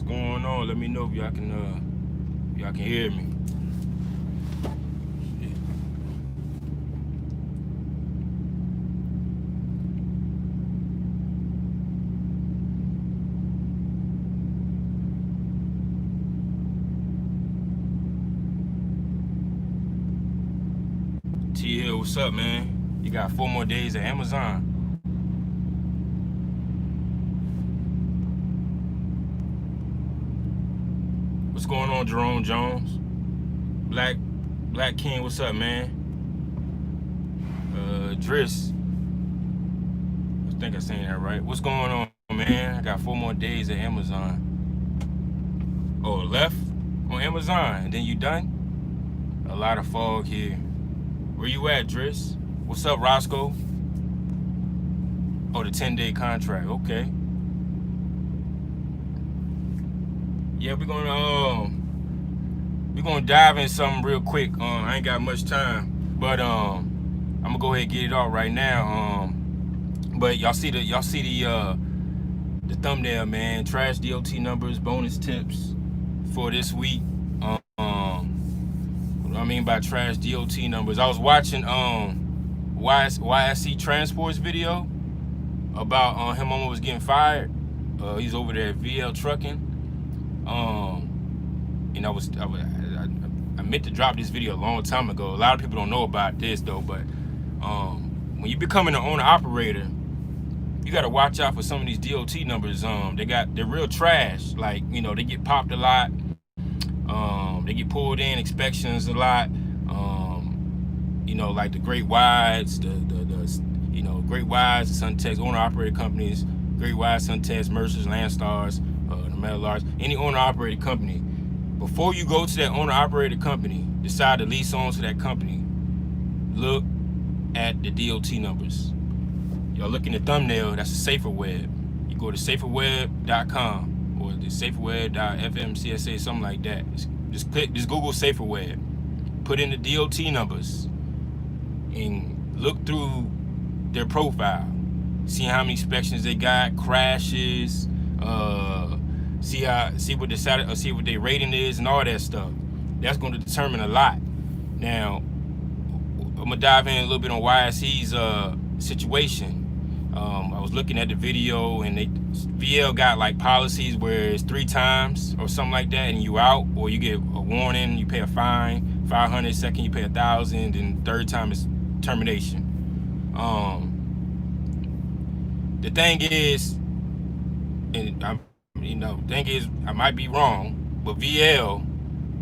What's going on? Let me know if y'all can hear me. T Hill, what's up, man? You got 4 more days at Amazon. What's going on, Jerome Jones? Black King, what's up, man? Driss, I think I'm saying that right. What's going on, man? I got 4 more days at Amazon. Oh, left on Amazon, and then you done? A lot of fog here. Where you at, Driss? What's up, Roscoe? Oh, the 10-day contract. Okay. Yeah, we're gonna dive in something real quick. I ain't got much time, but I'm gonna go ahead and get it out right now. But y'all see the thumbnail, man. Trash DOT numbers, bonus tips for this week. What I mean by trash DOT numbers, I was watching YSC Transport's video about him almost getting fired. He's over there at VL Trucking. And I meant to drop this video a long time ago. A lot of people don't know about this though, but when you becoming an owner operator, you got to watch out for some of these DOT numbers. They're real trash. Like, you know, they get popped a lot. They get pulled in inspections a lot. You know, like the Great Wides, the Great Wides, the Suntex owner operated companies, Great Wides, Suntex, Mercers, Landstars, the Metallards, any owner operated company. Before you go to that owner operated company, decide to lease on to that company, look at the DOT numbers. Y'all look in the thumbnail, that's a Safer Web. You go to saferweb.com or the saferweb.fmcsa, something like that. Just Google Safer Web. Put in the DOT numbers and look through their profile. See how many inspections they got, crashes, see what their rating is and all that stuff. That's going to determine a lot. Now, I'm gonna dive in a little bit on YSC's situation. I was looking at the video, and VL got like policies where it's 3 times or something like that, and you out, or you get a warning, you pay a fine, 500. Second, you pay 1,000, and third time is termination. The thing is, and I might be wrong, but VL,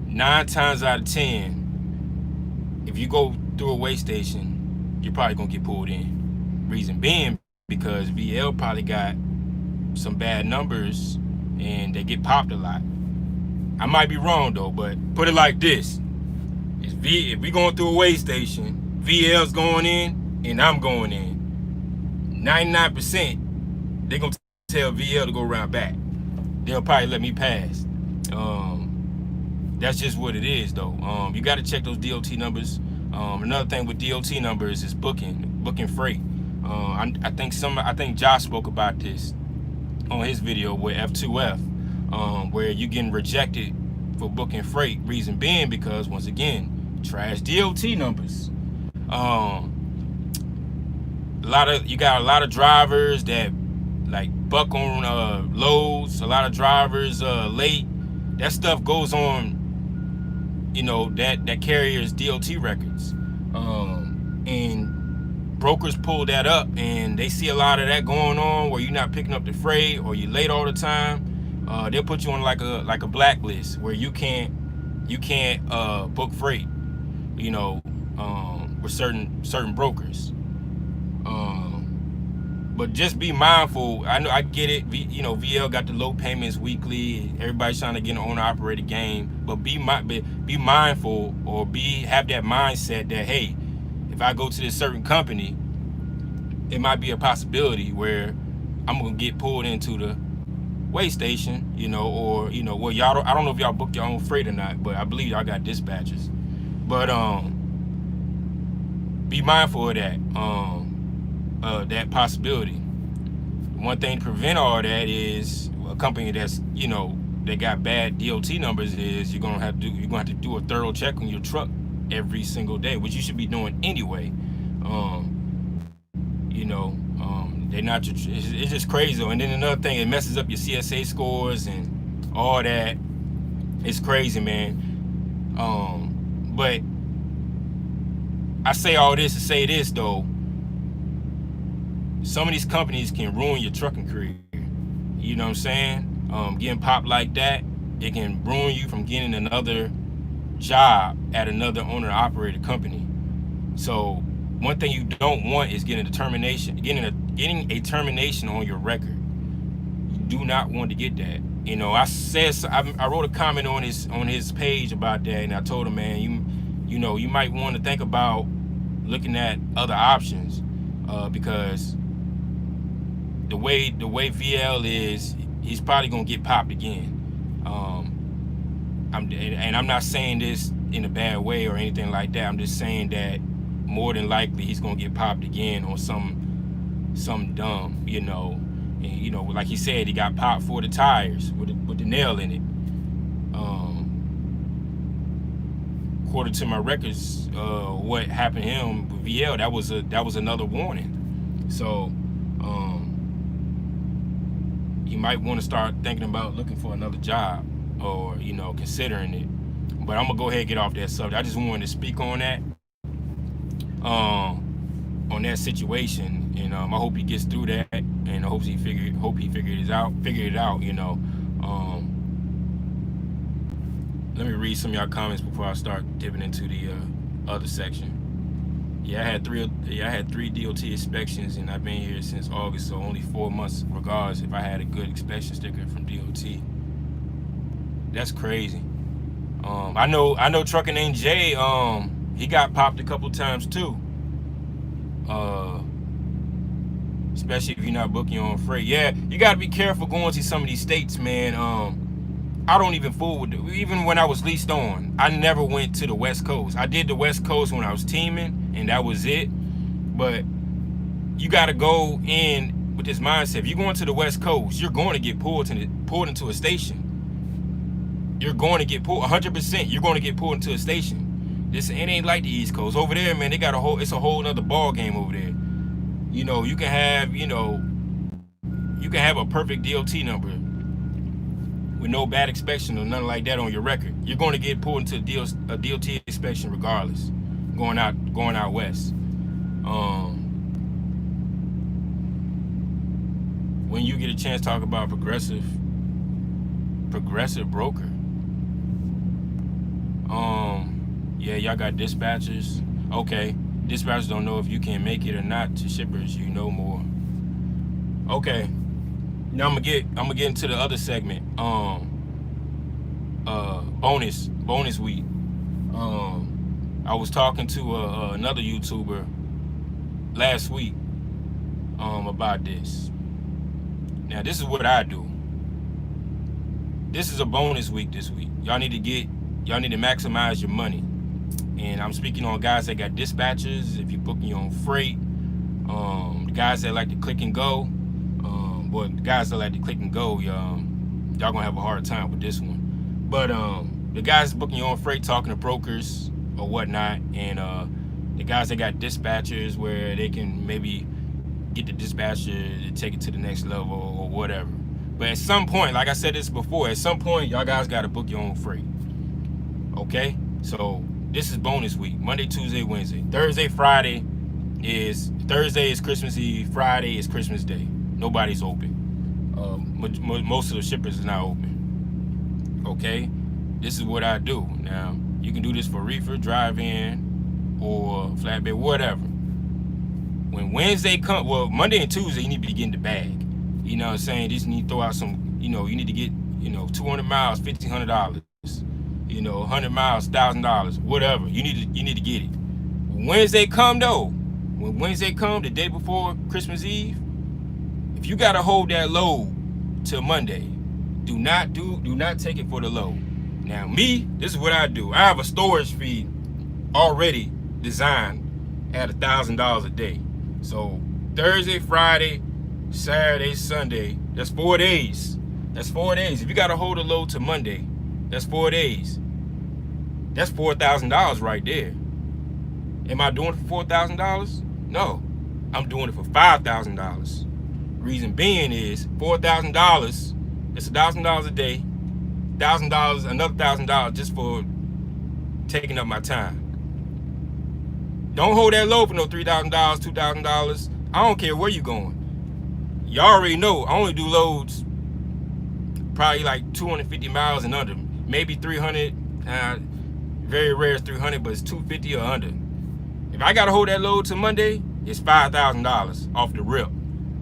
9 times out of 10, if you go through a weigh station, you're probably gonna get pulled in. Reason being, because VL probably got some bad numbers and they get popped a lot. I might be wrong though, but put it like this: if we going through a weigh station, VL's going in and I'm going in, 99% they're gonna tell VL to go around back. They'll probably let me pass. That's just what it is though. You got to check those DOT numbers. Another thing with DOT numbers is booking freight. I think Josh spoke about this on his video with F2F, where you're getting rejected for booking freight. Reason being because, once again, trash DOT numbers. You got a lot of drivers that like buck on loads. A lot of drivers late. That stuff goes on, you know, that carrier's DOT records, and brokers pull that up, and they see a lot of that going on where you're not picking up the freight or you're late all the time. They'll put you on like a blacklist where you can't book freight, you know, with certain brokers. But just be mindful. I get it. VL got the low payments weekly. Everybody's trying to get an owner-operated game. But be mindful, or have that mindset that, hey, if I go to this certain company, it might be a possibility where I'm gonna get pulled into the weigh station, you know, or well, I don't know if y'all book your own freight or not, but I believe y'all got dispatchers. But be mindful of that. That possibility. One thing to prevent all that is a company that's they got bad DOT numbers is you're gonna have to do a thorough check on your truck every single day, which you should be doing anyway. You know, they're not your, it's just crazy. And then another thing, it messes up your CSA scores and all that. It's crazy, man. But I say all this to say this though. Some of these companies can ruin your trucking career. You know what I'm saying? Getting popped like that, it can ruin you from getting another job at another owner-operated company. So one thing you don't want is getting a termination on your record. You do not want to get that. You know, I wrote a comment on his page about that, and I told him, man, you know, you might want to think about looking at other options, because the way VL is, he's probably gonna get popped again. I'm not saying this in a bad way or anything like that. I'm just saying that more than likely he's gonna get popped again on some dumb, you know. And you know, like he said, he got popped for the tires with the nail in it. According to my records, what happened to him with VL, that was another warning. So you might want to start thinking about looking for another job, or you know, considering it. But I'm gonna go ahead and get off that subject. I just wanted to speak on that, on that situation, and I hope he gets through that, and I hope he figured it out. You know. Let me read some of y'all comments before I start dipping into the other section. Yeah, I had three DOT inspections, and I've been here since August, so only 4 months. Regardless, if I had a good inspection sticker from DOT, that's crazy. I know trucker named Jay. He got popped a couple times too. Especially if you're not booking your own freight. Yeah, you got to be careful going to some of these states, man. I don't even fool with it. Even when I was leased on, I never went to the West Coast. I did the West Coast when I was teaming, and that was it. But you got to go in with this mindset. If you're going to the West Coast, you're going to get pulled into a station. You're going to get pulled 100%. You're going to get pulled into a station. It ain't like the East Coast. Over there, man, it's a whole other ball game over there. You know, you can have a perfect DOT number with no bad inspection or nothing like that on your record. You're going to get pulled into a DOT inspection regardless, going out west. When you get a chance to talk about progressive broker, yeah, y'all got dispatchers. Okay, dispatchers don't know if you can make it or not. To shippers, you know more. Okay. Now I'm gonna get into the other segment. Bonus week. I was talking to another YouTuber last week about this. Now this is what I do. This is a bonus week this week. Y'all need to maximize your money. And I'm speaking on guys that got dispatchers. If you're booking your own freight, the guys that like to click and go. But the guys that like to click and go, y'all gonna have a hard time with this one. But the guys booking your own freight, talking to brokers or whatnot, and the guys that got dispatchers where they can maybe get the dispatcher to take it to the next level or whatever. But at some point, like I said this before, at some point y'all guys gotta book your own freight. Okay? So this is bonus week. Monday, Tuesday, Wednesday. Thursday is Christmas Eve. Friday is Christmas Day. Nobody's open. Most of the shippers is not open. Okay, this is what I do. Now you can do this for reefer, drive-in, or flatbed, whatever. When Wednesday comes, well, Monday and Tuesday, you need to be getting the bag. You know what I'm saying? You just need to throw out some. You know, you need to get 200 miles, $1,500. 100 miles, $1,000, whatever. You need to get it. When Wednesday come though, the day before Christmas Eve. If you gotta hold that load till Monday, do not take it for the load. Now me, this is what I do. I have a storage fee already designed at $1,000 a day. So Thursday, Friday, Saturday, Sunday, that's 4 days. That's 4 days. If you got to hold a load to Monday, that's 4 days. That's $4,000 right there. Am I doing it for $4,000? No, I'm doing it for $5,000. Reason being is $4,000. It's $1,000 a day. $1,000, another $1,000 just for taking up my time. Don't hold that load for no $3,000, $2,000. I don't care where you're going. Y'all already know I only do loads probably like 250 miles and under. Maybe 300. Very rare is 300, but it's 250 or under. If I gotta hold that load to Monday, it's $5,000 off the rip.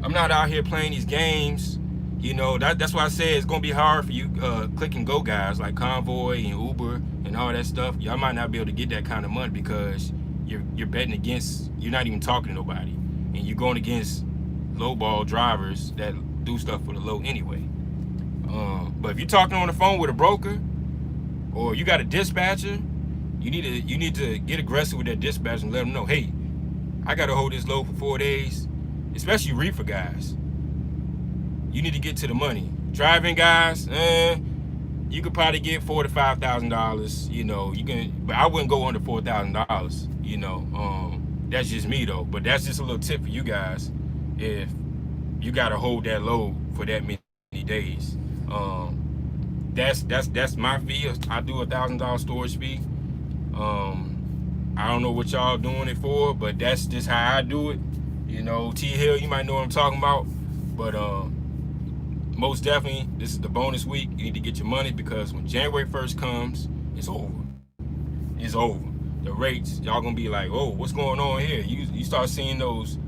I'm not out here playing these games. You know, that's why I say it's gonna be hard for you click and go guys like Convoy and Uber and all that stuff. Y'all might not be able to get that kind of money because you're betting against, you're not even talking to nobody, and you're going against lowball drivers that do stuff for the low anyway. But if you're talking on the phone with a broker or you got a dispatcher, you need to get aggressive with that dispatcher and let them know, hey, I got to hold this load for 4 days, especially reefer guys. You need to get to the money. Driving guys, you could probably get $4,000 to $5,000. You know, you can, but I wouldn't go under $4,000. You know, that's just me though. But that's just a little tip for you guys. If you got to hold that load for that many days, that's my fee. I do $1,000 storage fee. I don't know what y'all doing it for, but that's just how I do it. You know, T Hill, you might know what I'm talking about. But most definitely, this is the bonus week. You need to get your money because when January 1st comes, it's over. It's over. The rates, y'all gonna be like, oh, what's going on here? You start seeing those,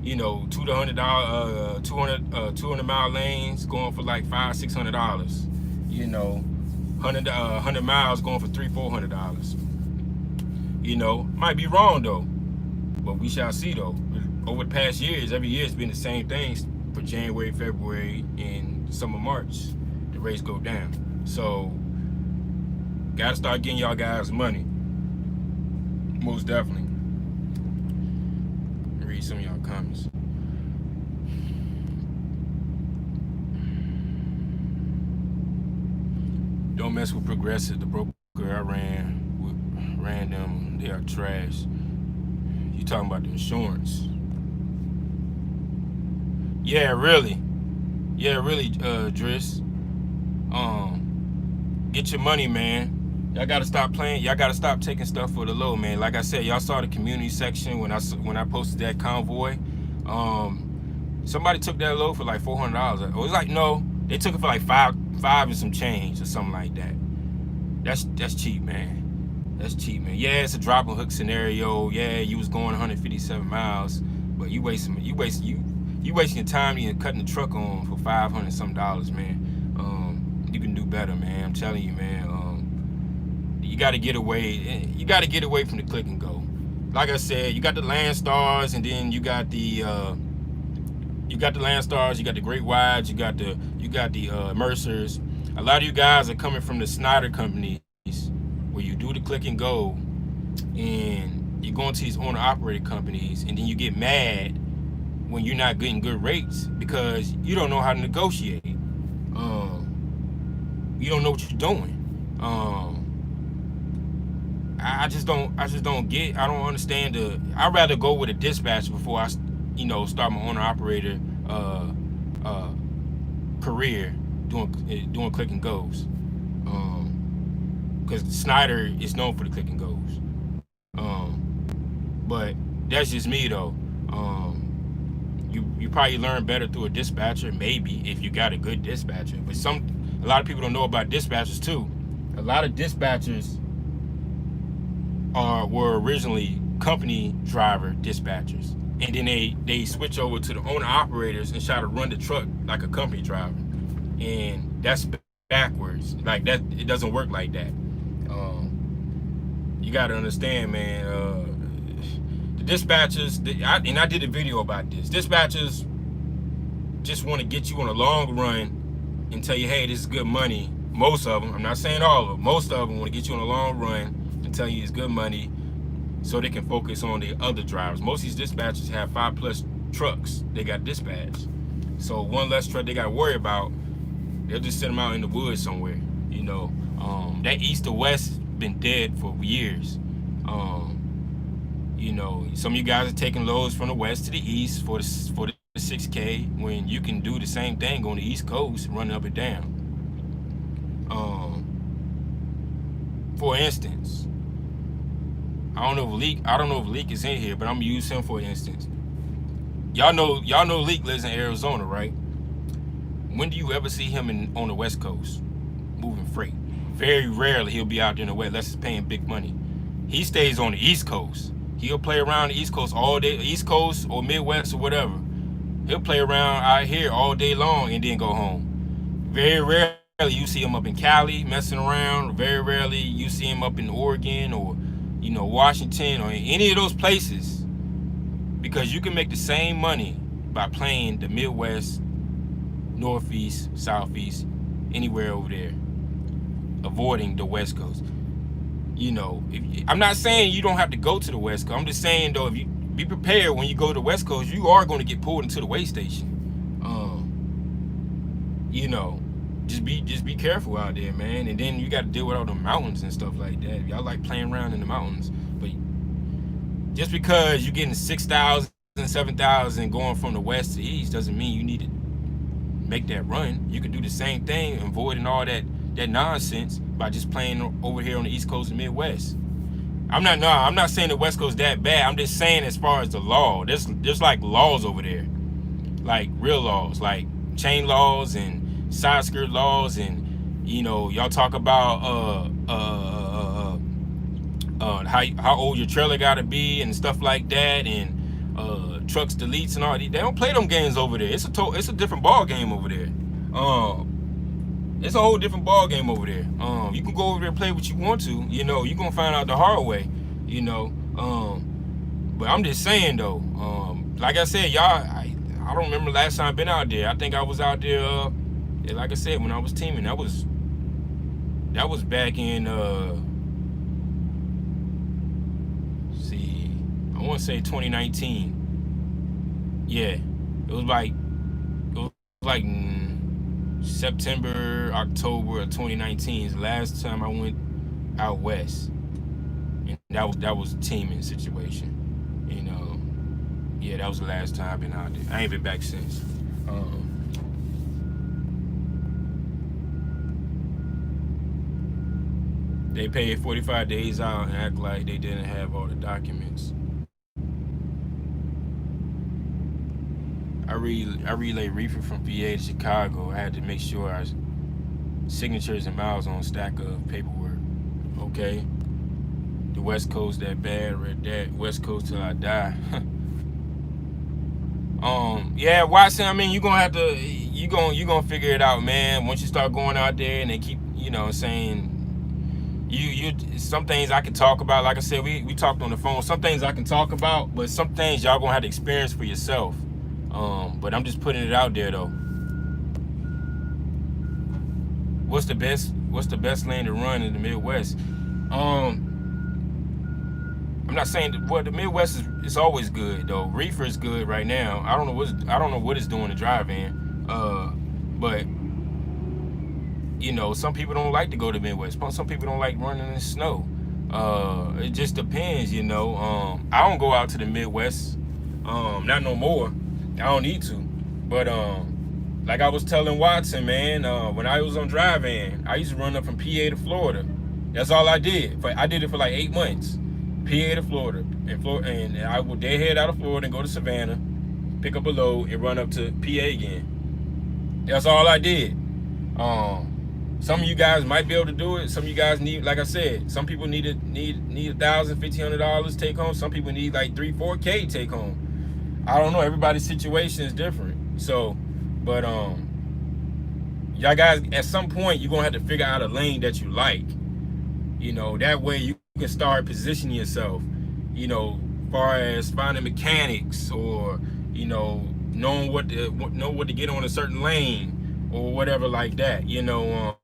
you know, $200 mile lanes going for like $500-600. You know, 100 miles going for $300-400. You know, might be wrong though, but we shall see though. Over the past years, every year it's been the same things for January, February, and some of March. The rates go down. So, gotta start getting y'all guys money. Most definitely. Read some of y'all comments. Don't mess with Progressive. The broker I ran them, they are trash. You talking about the insurance? Yeah, really, Driss. Get your money, man. Y'all gotta stop playing. Y'all gotta stop taking stuff for the low, man. Like I said, y'all saw the community section when I posted that Convoy. Somebody took that load for like $400. It was like, no, they took it for like five and some change or something like that. That's cheap, man. That's cheap, man. Yeah, it's a drop and hook scenario. Yeah, you was going 157 miles, but you wasting your time and cutting the truck on for $500 some, man. You can do better, man. I'm telling you, man. You got to get away. You got to get away from the click and go. Like I said, you got the Landstars, and then you got the Landstars. You got the Great Wides. You got the Mercers. A lot of you guys are coming from the Snyder companies, where you do the click and go, and you go into these owner operated companies, and then you get mad when you're not getting good rates because you don't know how to negotiate. You don't know what you're doing. I just don't understand I'd rather go with a dispatcher before I, start my owner operator career doing click and goes. Because Snyder is known for the click and goes. But that's just me though. You probably learn better through a dispatcher, maybe, if you got a good dispatcher. But a lot of people don't know about dispatchers too. A lot of dispatchers were originally company driver dispatchers, and then they switch over to the owner operators and try to run the truck like a company driver, and that's backwards. Like that, it doesn't work like that. You got to understand, man. The dispatchers, and I did a video about this. Dispatchers just want to get you on a long run and tell you, hey, this is good money. Most of them, I'm not saying all of them, most of them want to get you on a long run and tell you it's good money so they can focus on the other drivers. Most of these dispatchers have 5+ trucks they got dispatched. So one less truck they got to worry about, They'll just set them out in the woods somewhere. That east to west been dead for years. Some of you guys are taking loads from the west to the east for the 6K when you can do the same thing on the East Coast, running up and down. For instance, I don't know if Leak is in here, but I'm gonna use him for instance. Y'all know Leak lives in Arizona, right? When do you ever see him on the West Coast moving freight? Very rarely he'll be out there in the West unless he's paying big money. He stays on the East Coast. He'll play around the East Coast all day, East Coast or Midwest or whatever. He'll play around out here all day long and then go home. Very rarely you see him up in Cali messing around. Very rarely you see him up in Oregon or Washington or any of those places, because you can make the same money by playing the Midwest, Northeast, Southeast, anywhere over there, avoiding the West Coast. I'm not saying you don't have to go to the West Coast. I'm just saying though, if you be prepared when you go to the West Coast, you are going to get pulled into the way station. Just be careful out there, man. And then you got to deal with all the mountains and stuff like that. Y'all like playing around in the mountains, but just because you're getting 6,000, 7,000 going from the west to the east doesn't mean you need to make that run. You can do the same thing, avoiding all that nonsense by just playing over here on the East Coast and Midwest. I'm not saying the West Coast that bad. I'm just saying as far as the law, there's like laws over there, like real laws, like chain laws and side skirt laws, and y'all talk about how old your trailer gotta be and stuff like that, and trucks deletes and all that. They don't play them games over there. It's a different ball game over there. It's a whole different ball game over there. You can go over there and play what you want to. You're gonna find out the hard way. But I'm just saying though. Like I said, y'all, I don't remember last time I've been out there. I think I was out there. Like I said, when I was teaming, that was back in. I want to say 2019. Yeah, it was like September, October of 2019 is the last time I went out west, and that was a teaming situation. Yeah, that was the last time I've been out there. I ain't been back since. They paid 45 days out and act like they didn't have all the documents. I relay reefer from PA to Chicago. I had to make sure our signatures and miles on a stack of paperwork. Okay, the West Coast that bad, read that. West Coast till I die. Yeah, Watson. I mean, you gonna figure it out, man. Once you start going out there and they keep, saying. Some things I can talk about. Like I said, we talked on the phone. Some things I can talk about, but some things y'all gonna have to experience for yourself. But I'm just putting it out there though. What's the best lane to run in the Midwest? I'm not saying the Midwest is always good though. Reefer is good right now. I don't know what it's doing to drive in. But some people don't like to go to the Midwest. Some people don't like running in the snow. It just depends, I don't go out to the Midwest. Not no more. I don't need to. But like I was telling Watson, man, when I was on drive-in, I used to run up from PA to Florida. That's all I did. I did it for like 8 months. PA to Florida. And I would deadhead out of Florida and go to Savannah, pick up a load, and run up to PA again. That's all I did. Some of you guys might be able to do it. Some of you guys need, like I said, some people need $1,000, $1,500 take home. Some people need like $3,000, $4,000 take home. I don't know. Everybody's situation is different. So, but y'all guys, at some point, you're gonna have to figure out a lane that you like. That way you can start positioning yourself. Far as finding mechanics or knowing what to get on a certain lane or whatever like that. You don't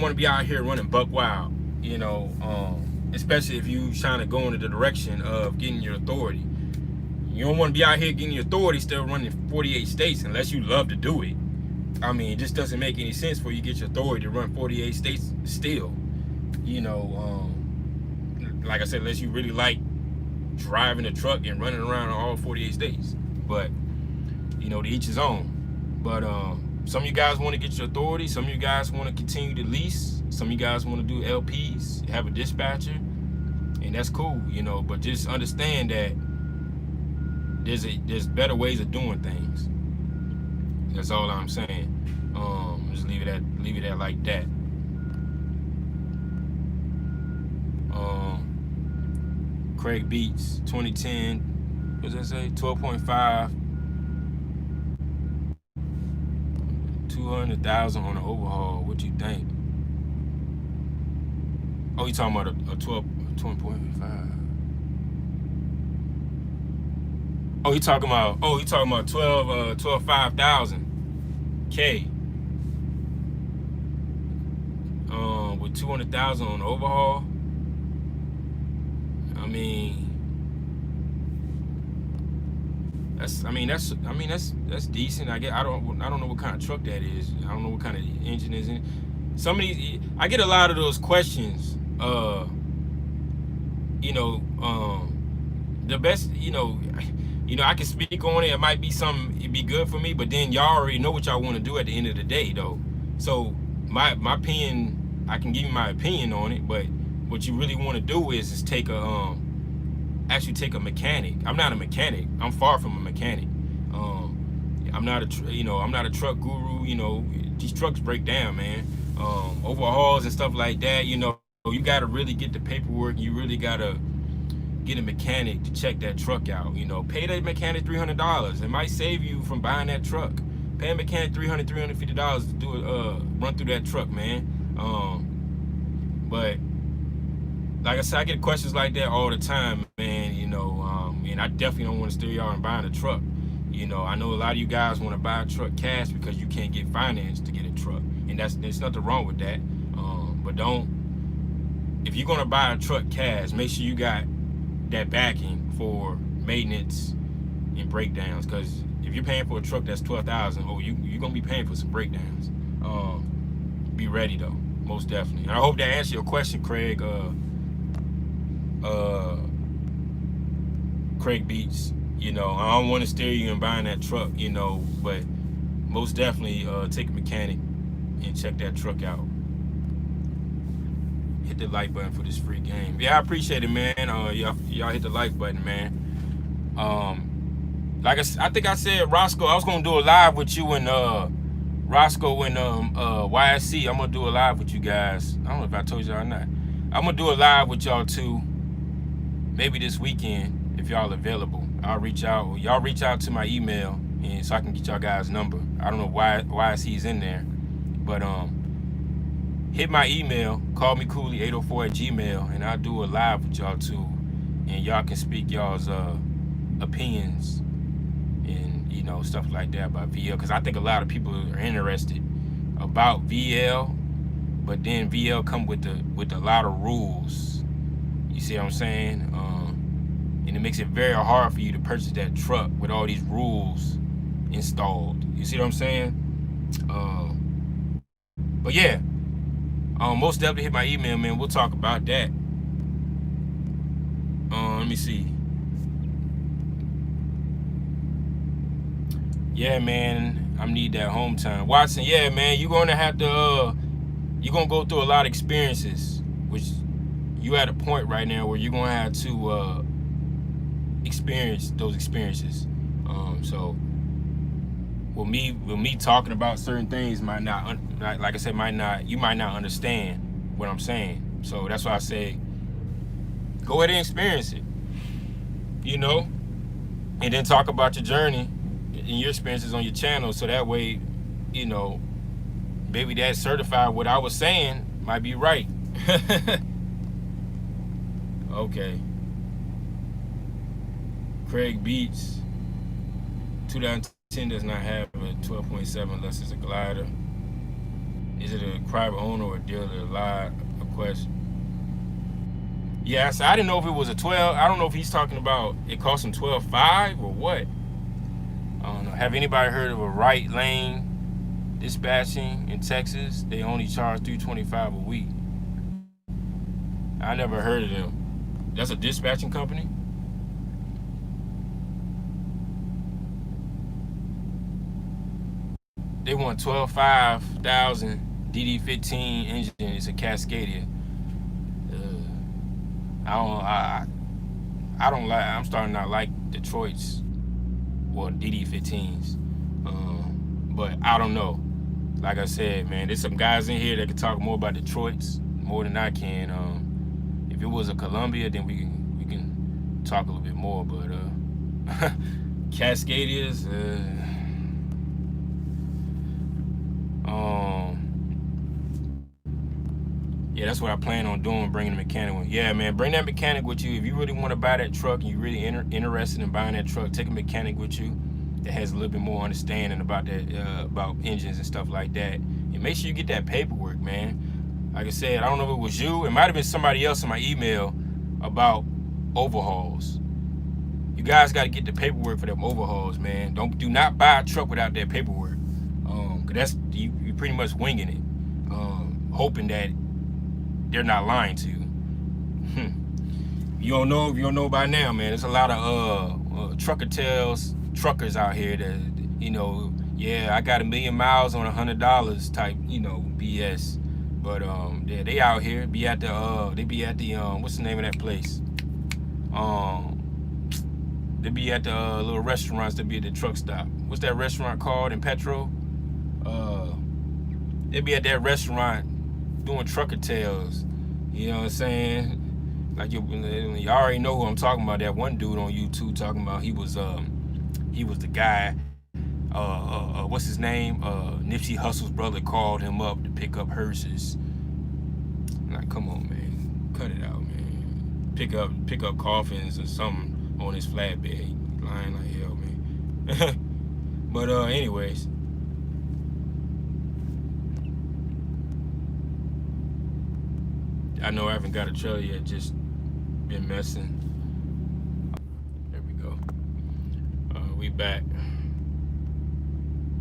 want to be out here running buck wild. Especially if you trying to go in the direction of getting your authority. You don't want to be out here getting your authority still running 48 states unless you love to do it. I mean, it just doesn't make any sense for you to get your authority to run 48 states still. You know, like I said, unless you really like driving a truck and running around all 48 states. But, you know, to each his own. But some of you guys want to get your authority. Some of you guys want to continue to lease. Some of you guys want to do LPs, have a dispatcher. And that's cool, you know. But just understand that there's better ways of doing things. That's all I'm saying. Just leave it at like that. Craig Beats 2010. What does that say? 12.5. 200,000 on an overhaul. What you think? Oh, you talking about a 12.5? Oh, you talking about 5,000 K. With 200,000 on the overhaul. I mean, that's decent. I don't know what kind of truck that is. I don't know what kind of engine is in it. Some of these, I get a lot of those questions. You know, the best, you know, I can speak on it. It might be something, it'd be good for me, but then y'all already know what y'all want to do at the end of the day, though. So my opinion, I can give you my opinion on it, but what you really want to do is take a actually take a mechanic. I'm not a mechanic. I'm far from a mechanic. I'm not a truck guru. You know, these trucks break down, man. Overhauls and stuff like that. You know, you got to really get the paperwork. You really got to get a mechanic to check that truck out. You know, pay that mechanic $300. It might save you from buying that truck. Pay a mechanic $350 to do run through that truck, man. But like I said, I get questions like that all the time, man. You know, and I definitely don't want to steer y'all in buying a truck. You know, I know a lot of you guys want to buy a truck cash because you can't get finance to get a truck, and there's nothing wrong with that. But if you're gonna buy a truck cash, make sure you got that backing for maintenance and breakdowns. Because if you're paying for a truck that's $12,000, you're gonna be paying for some breakdowns. Be ready though, most definitely. And I hope that answered your question, Craig. Craig Beats. You know, I don't want to steer you in buying that truck, you know, but most definitely take a mechanic and check that truck out. Hit the like button for this free game. Yeah, I appreciate it, man. Y'all hit the like button, man. Like I think I said, Roscoe, I was gonna do a live with you and Roscoe and YSC. I'm gonna do a live with you guys. I don't know if I told y'all or not. I'm gonna do a live with y'all too. Maybe this weekend if y'all available. I'll reach out. Y'all reach out to my email and so I can get y'all guys' number. I don't know why YSC's in there, but hit my email. Call me Cooley 804@gmail, and I'll do a live with y'all too, and y'all can speak y'all's opinions and stuff like that about VL, because I think a lot of people are interested about VL, but then VL come with a lot of rules. You see what I'm saying? And it makes it very hard for you to purchase that truck with all these rules installed. You see what I'm saying? But yeah, most definitely hit my email, man. We'll talk about that. Let me see. Yeah, man, I need that home time. Watson, yeah, man, you're gonna have to you're gonna go through a lot of experiences, which you at a point right now where you're gonna have to experience those experiences. So with me talking about certain things might not, like I said, you might not understand what I'm saying. So that's why I say go ahead and experience it, and then talk about your journey and your experiences on your channel, so that way, maybe that certified what I was saying might be right. Okay. Craig Beats 2010 does not have a 12.7 unless it's a glider. Is it a private owner or a dealer? A question. Yeah, so I didn't know if it was a 12. I don't know if he's talking about it cost him 12.5 or what. I don't know. Have anybody heard of a right lane dispatching in Texas, they only charge $325 a week. I never heard of them. That's a dispatching company. They want 12,500 DD15 engine. It's a Cascadia. I don't. I don't like. I'm starting to not like Detroit's or DD15s. But I don't know. Like I said, man, there's some guys in here that can talk more about Detroit's more than I can. If it was a Columbia, then we can talk a little bit more. But Cascadias. Yeah, that's what I plan on doing, bringing the mechanic with. Yeah, man, bring that mechanic with you. If you really want to buy that truck and you're really interested in buying that truck, take a mechanic with you that has a little bit more understanding about that, about engines and stuff like that. And make sure you get that paperwork, man. Like I said, I don't know if it was you. It might have been somebody else in my email about overhauls. You guys got to get the paperwork for them overhauls, man. Do not buy a truck without that paperwork. Cause that's you pretty much winging it, hoping that they're not lying to you. If you don't know by now, man. There's a lot of truckers out here that, yeah, I got 1,000,000 miles on $100 type, BS. But yeah, they out here they be at the what's the name of that place? They be at the little restaurants that be at the truck stop. What's that restaurant called in Petro? They be at that restaurant doing trucker tales. You know what I'm saying? Like you already know who I'm talking about. That one dude on YouTube talking about he was the guy. What's his name? Nipsey Hussle's brother called him up to pick up hearses. Like, come on, man, cut it out, man. Pick up coffins or something on his flatbed. Lying like hell, man. But anyways. I know I haven't got a trailer yet, just been messing. There we go. We back.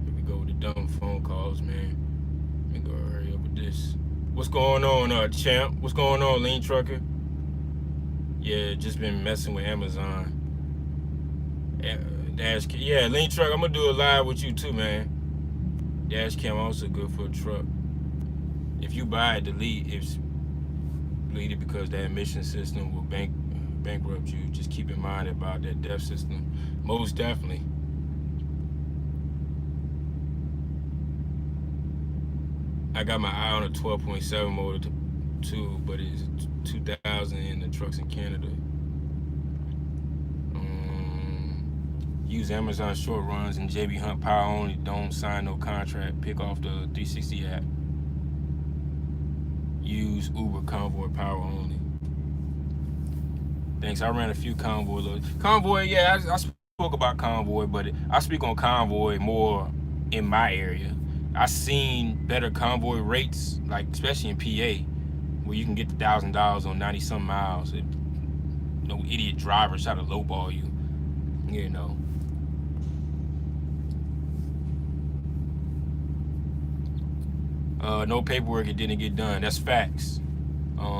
Here we go with the dumb phone calls, man. Let me go hurry up with this. What's going on, champ? What's going on, lean trucker? Yeah, just been messing with Amazon. Dash cam. Yeah, lean truck. I'm gonna do a live with you too, man. Dash cam also good for a truck. If you buy it, delete it because that emission system will bankrupt you. Just keep in mind about that DEF system. Most definitely. I got my eye on a 12.7 motor too, but it's 2,000 in the trucks in Canada. Use Amazon short runs and JB Hunt power only. Don't sign no contract. Pick off the 360 app. Use Uber Convoy power only. Thanks. I ran a few Convoy loads. Convoy, yeah, I spoke about Convoy, but I speak on Convoy more in my area. I seen better Convoy rates, like especially in PA, where you can get $1,000 on 90-some miles. No idiot driver try to lowball you, No paperwork, it didn't get done. That's facts.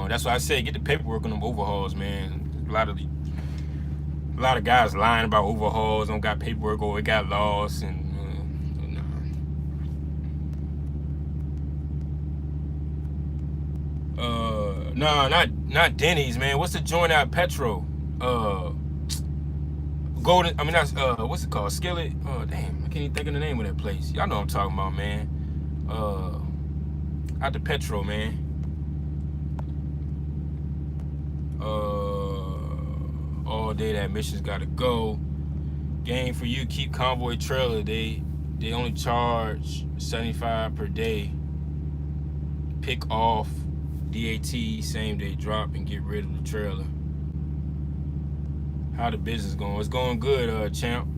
That's why I say get the paperwork on them overhauls, man. A lot of guys lying about overhauls, don't got paperwork or it got lost, and no, not Denny's, man. What's the joint out Petro? Golden. I mean, that's what's it called? Skillet. Oh damn, I can't even think of the name of that place. Y'all know what I'm talking about, man. Out the Petro, man. All day that mission's gotta go. Game for you. Keep Convoy trailer. They only charge $75 per day. Pick off DAT same day drop and get rid of the trailer. How the business going? It's going good, champ.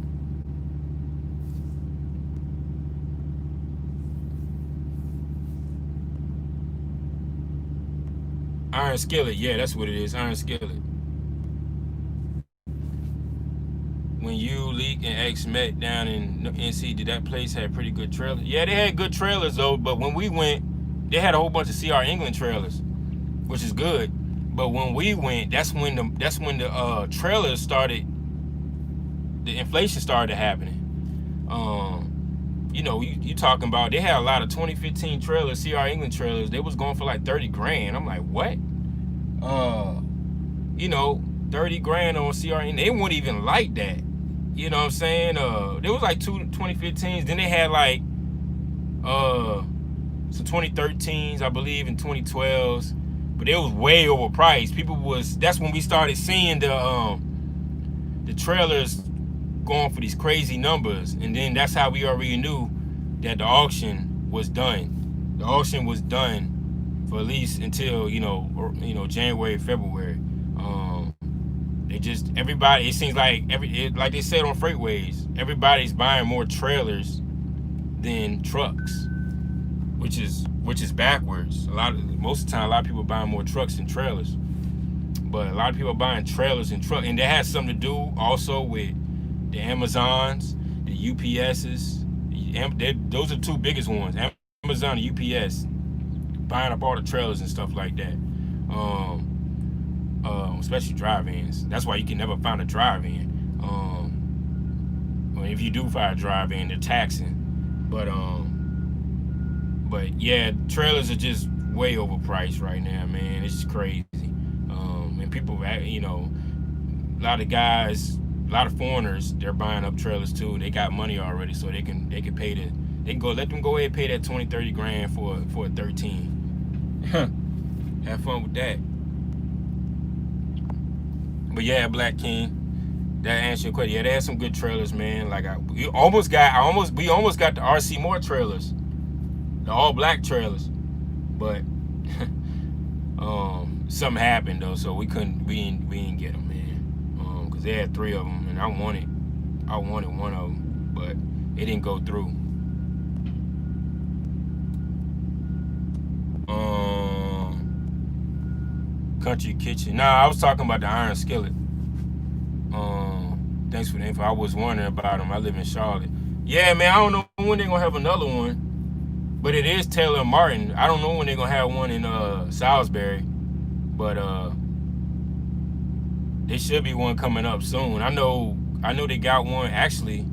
Iron skillet, yeah, that's what it is. Iron skillet. When you Leak and X Met down in NC. Did that place have pretty good trailers? Yeah, they had good trailers though. But when we went, they had a whole bunch of CR England trailers, which is good. But when we went, that's when the trailers started. The inflation started happening. You know, you talking about, they had a lot of 2015 trailers, CR England trailers. They was going for like 30 grand. I'm like, what? You know, 30 grand on CR England. They weren't even like that. You know what I'm saying? There was like two 2015s. Then they had like some 2013s, I believe, and 2012s. But it was way overpriced. That's when we started seeing the trailers going for these crazy numbers, and then that's how we already knew that the auction was done. The auction was done for at least until January, February. Everybody. It seems like like they said on Freightways, everybody's buying more trailers than trucks, which is backwards. Most of the time, a lot of people are buying more trucks than trailers, but a lot of people are buying trailers and trucks, and that has something to do also with the Amazons, the UPSs. Those are the two biggest ones, Amazon and UPS, buying up all the trailers and stuff like that. Especially drive-ins. That's why you can never find a drive-in. If you do find a drive-in, they're taxing. But yeah, trailers are just way overpriced right now, man. It's just crazy. And people, a lot of guys, a lot of foreigners, they're buying up trailers too. They got money already, so they can let them go ahead and pay that 20-30 grand for a 13. Have fun with that. But yeah, Black King, that answers your question. Yeah, they had some good trailers, man. Like we almost got the RC Moore trailers, the all black trailers, but something happened though, so we didn't get them, man. Cause they had 3 of them, and I wanted one of them, but it didn't go through. Country Kitchen. Nah, I was talking about the Iron Skillet. Thanks for the info. I was wondering about them. I live in Charlotte. Yeah, man, I don't know when they're gonna have another one, but it is Taylor and Martin. I don't know when they're gonna have one in Salisbury, but there should be one coming up soon. I know they got one actually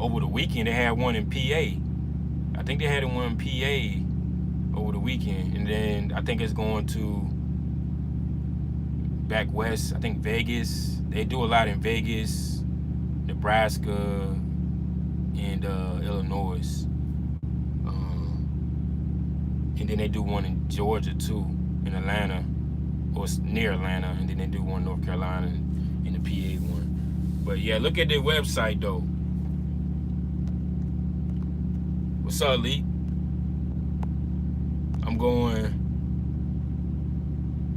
over the weekend. They had one in PA. I think they had one in PA over the weekend, and then I think it's going to back west. I think Vegas. They do a lot in Vegas, Nebraska, and Illinois. And then they do one in Georgia too, in Atlanta, or near Atlanta, and then they do one in North Carolina in the PA one. But yeah, look at their website though. What's up, Lee? I'm going.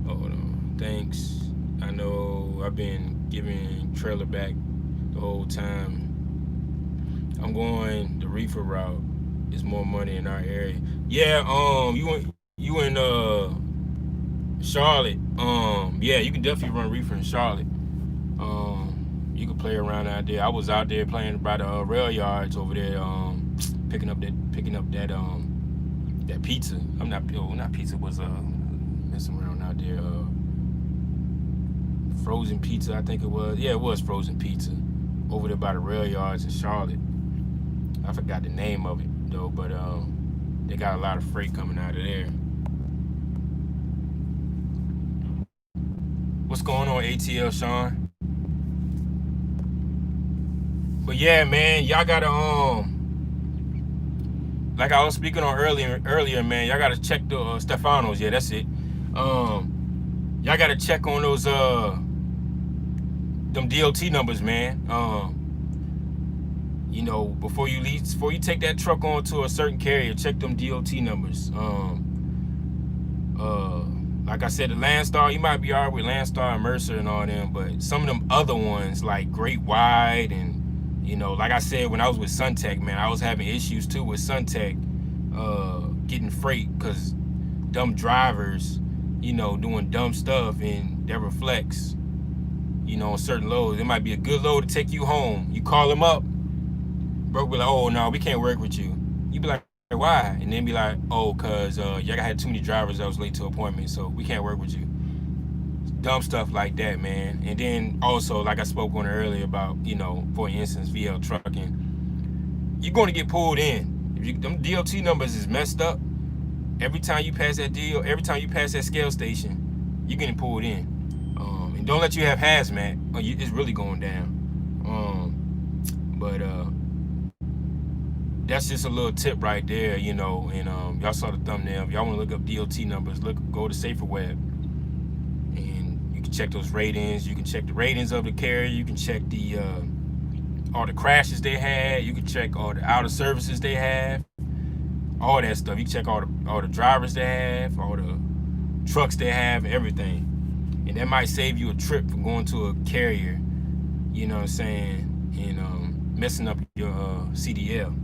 Hold on. Thanks. I know I've been giving trailer back the whole time. I'm going the reefer route. It's more money in our area. Yeah, you in Charlotte. Yeah, you can definitely run reefer in Charlotte. You can play around out there. I was out there playing by the rail yards over there, picking up that pizza. Not pizza, was messing around out there. Frozen pizza, I think it was. Yeah, it was frozen pizza over there by the rail yards in Charlotte. I forgot the name of it though, but they got a lot of freight coming out of there. What's going on, ATL Sean? But yeah, man, y'all gotta like I was speaking on earlier, man, y'all gotta check the Stefanos. Yeah, that's it. Y'all gotta check on those them DOT numbers, man. Before you take that truck on to a certain carrier, check them DOT numbers. Like I said, the Landstar, you might be alright with Landstar and Mercer and all them, but some of them other ones like Great Wide and like I said, when I was with Suntech, man, I was having issues too with Suntech getting freight because dumb drivers, doing dumb stuff, and that reflects, You know, on certain loads, it might be a good load to take you home. You call them up, bro, be like, oh no, we can't work with you. You be like, why? And then be like, oh, cause y'all had too many drivers that was late to appointments, so we can't work with you. Dumb stuff like that, man. And then also, like I spoke on earlier about, you know, for instance, VL trucking, you're going to get pulled in. If you, them DOT numbers is messed up, every time you pass that deal, every time you pass that scale station, you're getting pulled in. And don't let you have hazmat, or it's really going down. But that's just a little tip right there, you know. And y'all saw the thumbnail. If y'all want to look up DOT numbers, go to SaferWeb, and you can check those ratings. You can check the ratings of the carrier. You can check the all the crashes they had. You can check all the out of services they have. All that stuff. You can check all the drivers they have, all the trucks they have, everything. And that might save you a trip from going to a carrier, you know what I'm saying, and messing up your CDL.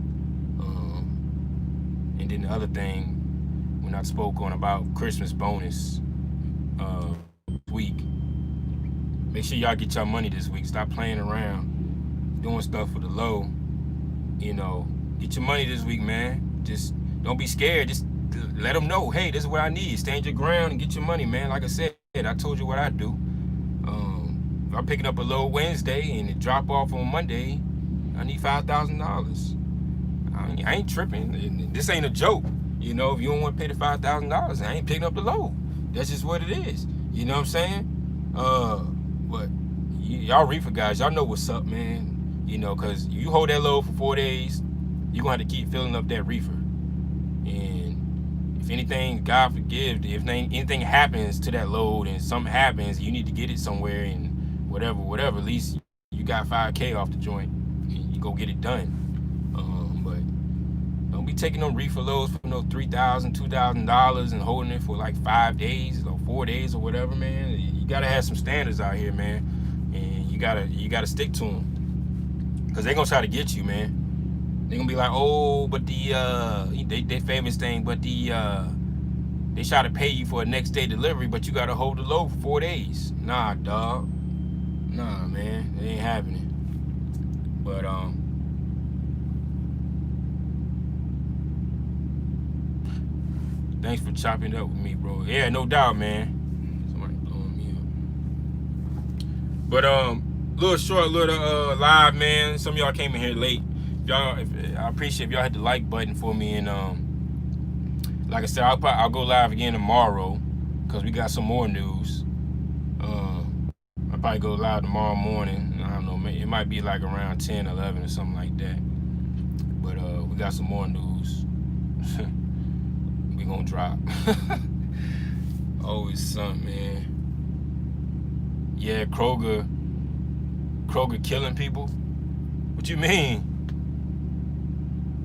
And then the other thing, when I spoke on about Christmas bonus week, make sure y'all get your money this week. Stop playing around, doing stuff for the low. You know, get your money this week, man. Just don't be scared. Just let them know, hey, this is what I need. Stand your ground and get your money, man. Like I said, I told you what I do. If I'm picking up a load Wednesday and it drop off on Monday, I need $5,000. I ain't tripping. This ain't a joke. You know, if you don't want to pay the $5,000, I ain't picking up the load. That's just what it is. You know what I'm saying? But y'all reefer guys, y'all know what's up, man. You know, because you hold that load for 4 days, you're going to have to keep filling up that reefer. And if anything, God forgive, if anything happens to that load and something happens, you need to get it somewhere and whatever, at least you got $5K off the joint and you go get it done. But don't be taking them reefer loads for no $3,000, $2,000 and holding it for like 5 days or 4 days or whatever, man. You gotta have some standards out here, man, and you gotta stick to them, because they're gonna try to get you, man. They're gonna be like, oh, but they famous thing, but they try to pay you for a next day delivery, but you gotta hold the load for 4 days. Nah, dog. Nah, man, it ain't happening. But thanks for chopping it up with me, bro. Yeah, no doubt, man. Somebody blowing me up. But little short live, man. Some of y'all came in here late. I appreciate if y'all hit the like button for me, and like I said, I'll go live again tomorrow, because we got some more news. I'll probably go live tomorrow morning. I don't know, it might be like around 10, 11 or something like that. But we got some more news. We gonna drop. Always something, man. Yeah, Kroger killing people. What you mean?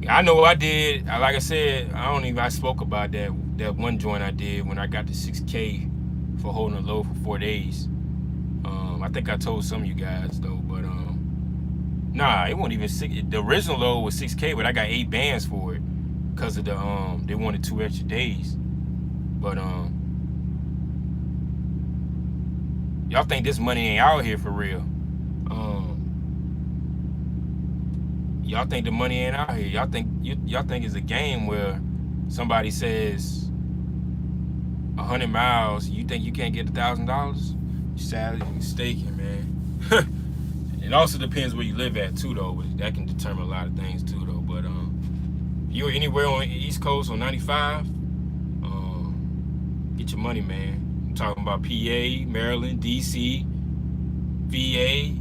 I know I did. Like I said, I spoke about that one joint I did when I got the 6K for holding a load for 4 days. I think I told some of you guys though, but nah, it wasn't even 6. The original load was 6K, but I got 8 bands for it because of the they wanted 2 extra days. But y'all think this money ain't out here for real? Y'all think the money ain't out here? Y'all think it's a game where somebody says 100 miles, you think you can't get $1,000? You're sadly mistaken, man. It also depends where you live at too, though. But that can determine a lot of things too, though. But if you're anywhere on the East Coast on 95, get your money, man. I'm talking about PA, Maryland, DC, VA,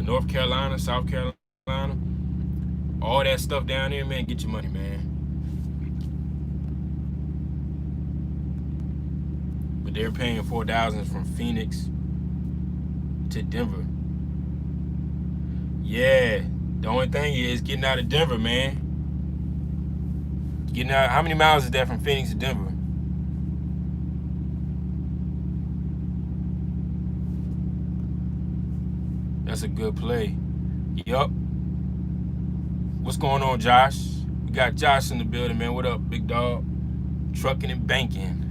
North Carolina, South Carolina. All that stuff down there, man, get your money, man. But they're paying $4,000 from Phoenix to Denver. Yeah, the only thing is getting out of Denver, man. Getting out, how many miles is that from Phoenix to Denver? That's a good play. Yup. What's going on, Josh? We got Josh in the building, man. What up, big dog? Trucking and banking.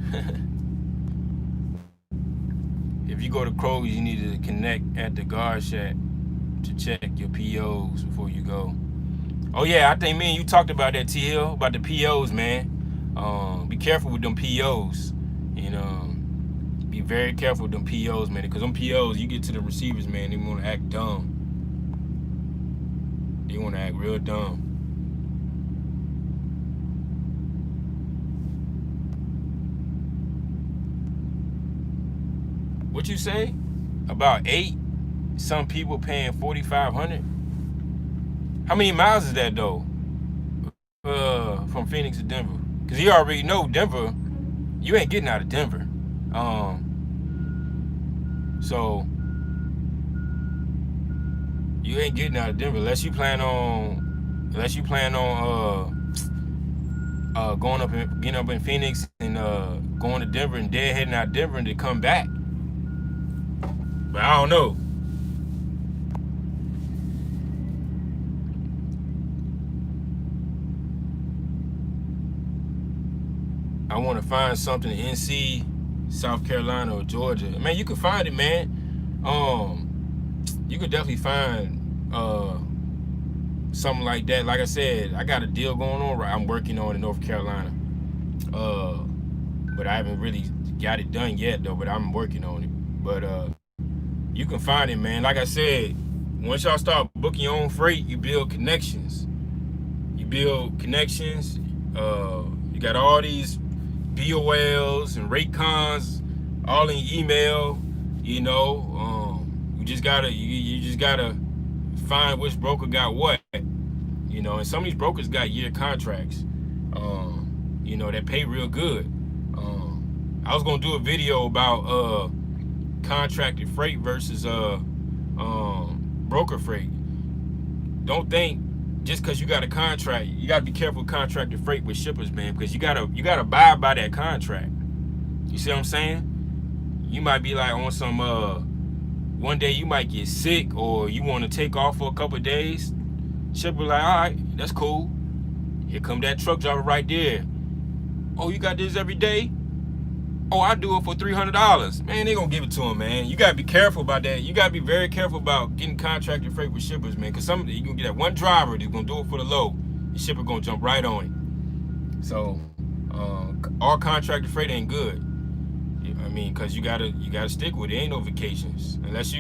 if you go to Kroger's, you need to connect at the guard shack to check your POs before you go. Oh yeah, I think me and you talked about that, TL, about the POs, man. Be careful with them POs, and be very careful with them POs, man, because them POs, you get to the receivers, man, they want to act dumb. They want to act real dumb. What you say? About 8? Some people paying $4,500. How many miles is that though? From Phoenix to Denver, because you already know Denver. You ain't getting out of Denver. So you ain't getting out of Denver unless you plan on going up and getting up in Phoenix and going to Denver and dead heading out of Denver and to come back. But I don't know. I want to find something in NC, South Carolina, or Georgia. Man, you can find it, man. You could definitely find something like that. Like I said, I got a deal going on. I'm working on in North Carolina, but I haven't really got it done yet, though. But I'm working on it. But you can find it, man. Like I said, once y'all start booking your own freight, you build connections. You got all these BOLs and rate cons all in your email. You just gotta find which broker got what. And some of these brokers got year contracts. That pay real good. I was gonna do a video about contracted freight versus broker freight. Don't think just because you got a contract, you gotta be careful with contracted freight with shippers, man, because you gotta abide by that contract. You see what I'm saying? You might be like on some one day you might get sick or you want to take off for a couple of days. Shipper like, all right, that's cool. Here come that truck driver right there. Oh, you got this every day? Oh, I do it for $300. Man, they gonna give it to him, man. You gotta be careful about that. You gotta be very careful about getting contracted freight with shippers, man. Cause you gonna get that one driver that's gonna do it for the low. The shipper gonna jump right on it. So, all contracted freight ain't good. I mean, cause you gotta stick with it. Ain't no vacations unless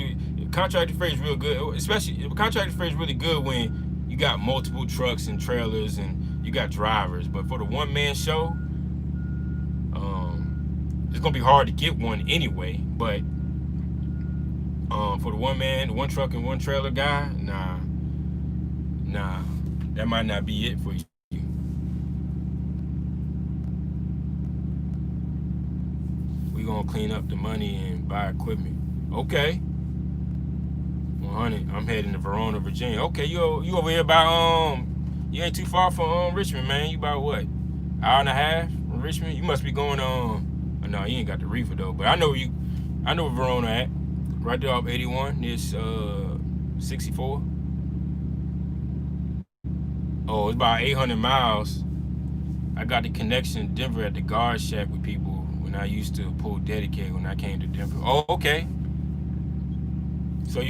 contracted freight is real good. Especially contracted freight is really good when you got multiple trucks and trailers and you got drivers. But for the one-man show, it's gonna be hard to get one anyway. But for the one truck and one trailer guy, nah, that might not be it for you. We gonna clean up the money and buy equipment. Okay. 100. I'm heading to Verona, Virginia. Okay, you over here by you ain't too far from Richmond, man. You about what? Hour and a half from Richmond? You must be going no, you ain't got the reefer though. But I know where Verona at. Right there off 81, this 64. Oh, it's about 800 miles. I got the connection in Denver at the guard shack with people when I used to pull dedicated when I came to Denver. Oh, okay. So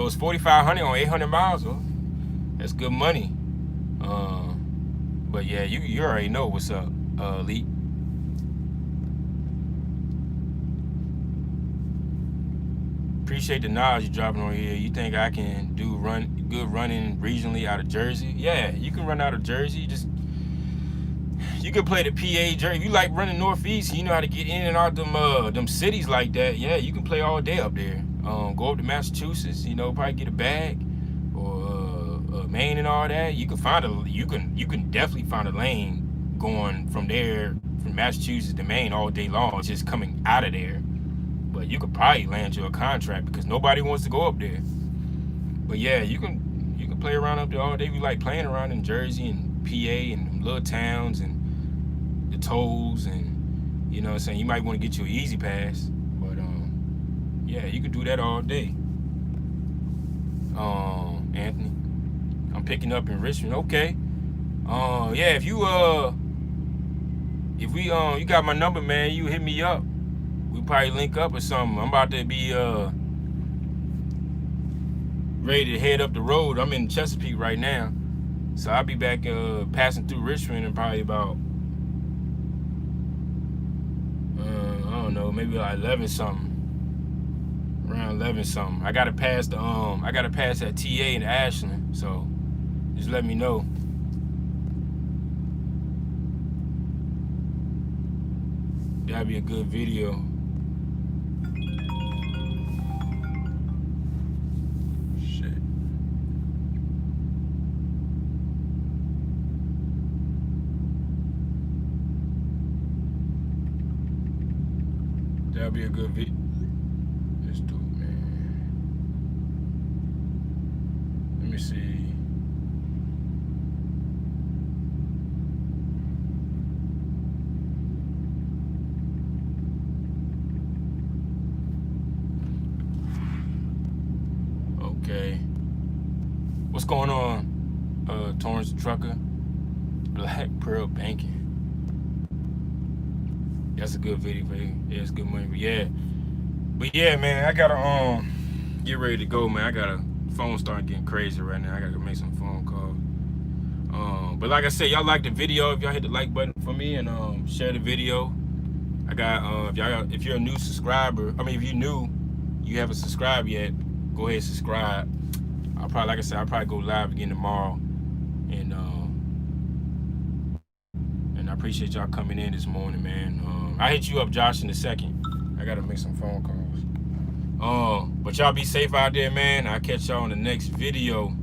it's 4,500 on 800 miles. Oh, that's good money. But yeah, you already know what's up, Elite. Appreciate the knowledge you're dropping on here. You think I can do good running regionally out of Jersey? Yeah, you can run out of Jersey. You can play the PA Jersey. If you like running Northeast, you know how to get in and out them cities like that. Yeah, you can play all day up there. Go up to Massachusetts. Probably get a bag or Maine and all that. You can definitely find a lane going from there from Massachusetts to Maine all day long. Just coming out of there. But you could probably land you a contract because nobody wants to go up there. But yeah, you can play around up there all day. We like playing around in Jersey and PA and little towns and the tolls and what I'm saying. You might want to get you an easy pass, but yeah, you can do that all day. Anthony, I'm picking up in Richmond. Okay. Yeah, if you got my number, man, you hit me up. we probably link up or something. I'm about to be ready to head up the road. I'm in Chesapeake right now, so I'll be back passing through Richmond in probably about I don't know, maybe like 11 something. Around 11 something. I gotta pass that TA in Ashland, so just let me know. That'd be a good video. Shit. That'd be a good video. Let's do it, man. Let me see. Okay. What's going on, Torrance Trucker? Black Pearl Banking. That's a good video for you. Yeah, it's good money. But yeah, man, I gotta get ready to go, man. I got a phone starting getting crazy right now. I gotta make some phone calls. But like I said, y'all like the video. If y'all hit the like button for me and share the video. I got if you're a new subscriber, I mean if you're new, you haven't subscribed yet, go ahead and subscribe. I'll probably go live again tomorrow. And I appreciate y'all coming in this morning, man. I'll hit you up, Josh, in a second. I gotta make some phone calls. But y'all be safe out there, man. I'll catch y'all in the next video.